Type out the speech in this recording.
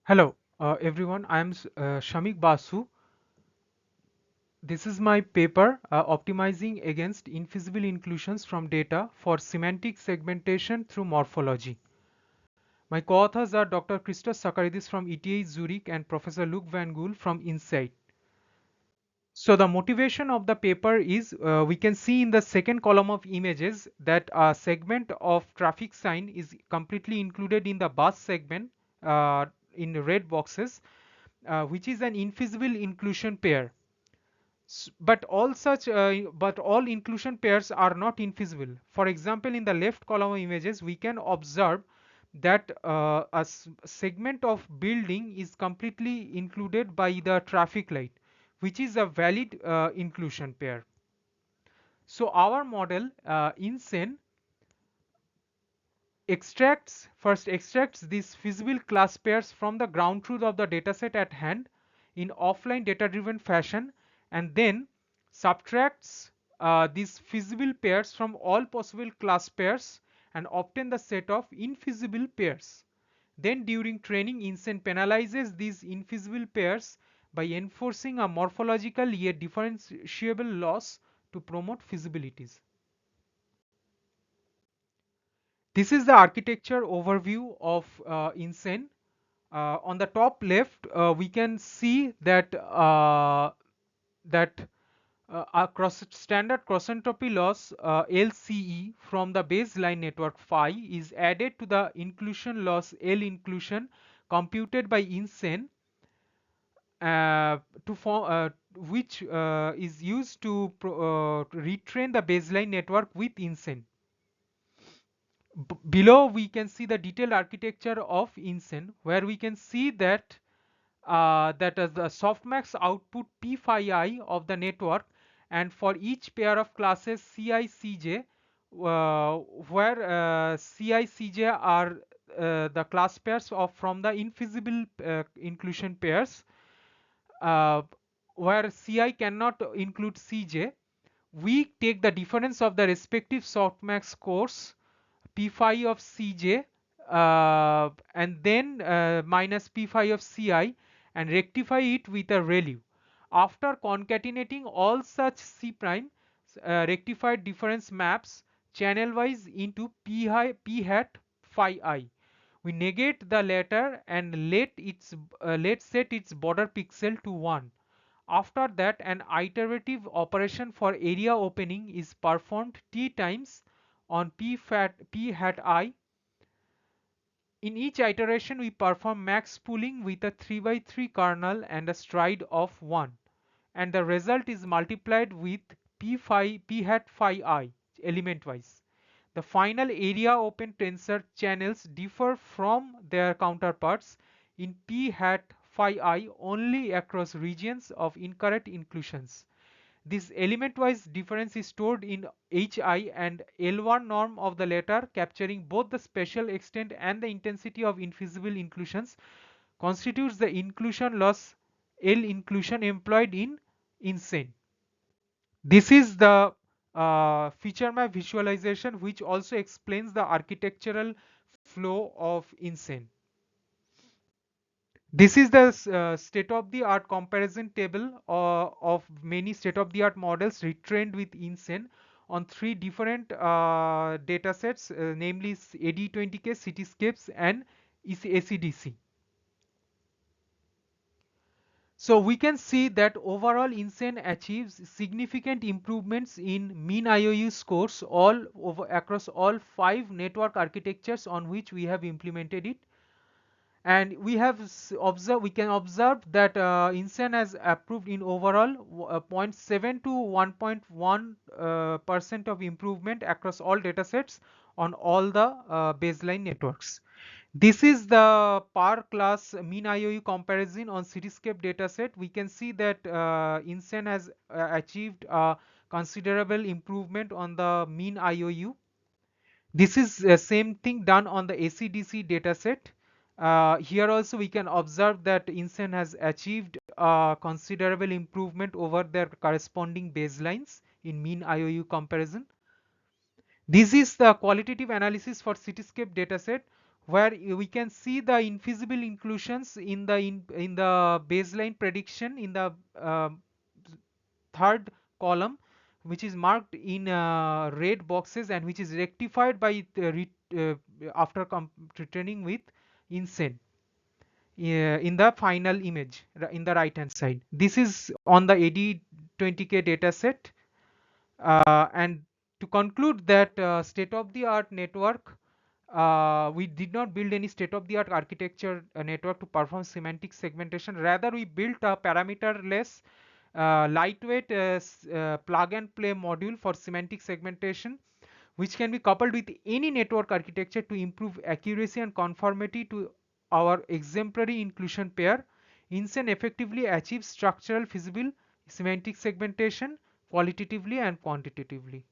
Hello, everyone. I am Shamik Basu. This is my paper, Optimizing Against Infeasible Inclusions from Data for Semantic Segmentation through Morphology. My co-authors are Dr. Christos Sakaridis from ETH Zurich and Professor Luc Van Gool from Insight. So the motivation of the paper is we can see in the second column of images that a segment of traffic sign is completely included in the bus segment in red boxes, which is an infeasible inclusion pair. But all inclusion pairs are not infeasible. For example, in the left column of images, we can observe that segment of building is completely included by the traffic light, which is a valid inclusion pair. So our model INSEN extracts these feasible class pairs from the ground truth of the dataset at hand in offline data driven fashion, and then subtracts these feasible pairs from all possible class pairs and obtain the set of infeasible pairs. Then during training, INSEN penalizes these infeasible pairs by enforcing a morphological yet differentiable loss to promote feasibilities. This is the architecture overview of INSEN. On the top left, we can see that standard cross entropy loss LCE from the baseline network phi is added to the inclusion loss L inclusion computed by INSEN, to form which is used to retrain the baseline network with INSEN. Below we can see the detailed architecture of INSEN, where we can see that the softmax output p phi I of the network, and for each pair of classes ci cj, where ci cj are the class pairs of from the infeasible inclusion pairs, uh, where ci cannot include cj, we take the difference of the respective softmax scores p phi of cj, and then minus p phi of ci, and rectify it with a ReLU. After concatenating all such c prime rectified difference maps channel wise into p hat phi I, we negate the latter and let set its border pixel to 1. After that, an iterative operation for area opening is performed t times on p hat I. In each iteration, we perform max pooling with a 3 by 3 kernel and a stride of 1, and the result is multiplied with p hat phi I element wise. The final area open tensor channels differ from their counterparts in p hat phi I only across regions of incorrect inclusions. This element-wise difference is stored in HI, and L1 norm of the latter, capturing both the spatial extent and the intensity of infeasible inclusions, constitutes the inclusion loss L inclusion employed in INSEN. This is the feature map visualization, which also explains the architectural flow of INSEN. This is the state-of-the-art comparison table of many state-of-the-art models retrained with INSEN on three different data sets, namely AD20K, Cityscapes, and ACDC. So we can see that overall INSEN achieves significant improvements in mean IOU scores all over across all 5 network architectures on which we have implemented it. And we can observe that INSEN has approved in overall 0.7 to 1.1 percent of improvement across all datasets on all the baseline networks. This is the per class mean IOU comparison on Cityscape dataset. We can see that INSEN has achieved a considerable improvement on the mean IOU. This is the same thing done on the ACDC dataset. Here also we can observe that INSEN has achieved a considerable improvement over their corresponding baselines in mean IOU comparison. This is the qualitative analysis for Cityscape dataset, where we can see the infeasible inclusions in the baseline prediction in the third column, which is marked in red boxes and which is rectified by after returning with INSEN in the final image in the right hand side. This is on the AD20K dataset. And to conclude that state of the art network, we did not build any state of the art architecture network to perform semantic segmentation. Rather, we built a parameterless lightweight plug and play module for semantic segmentation, which can be coupled with any network architecture to improve accuracy and conformity to our exemplary inclusion pair. INSEN effectively achieves structural feasible semantic segmentation qualitatively and quantitatively.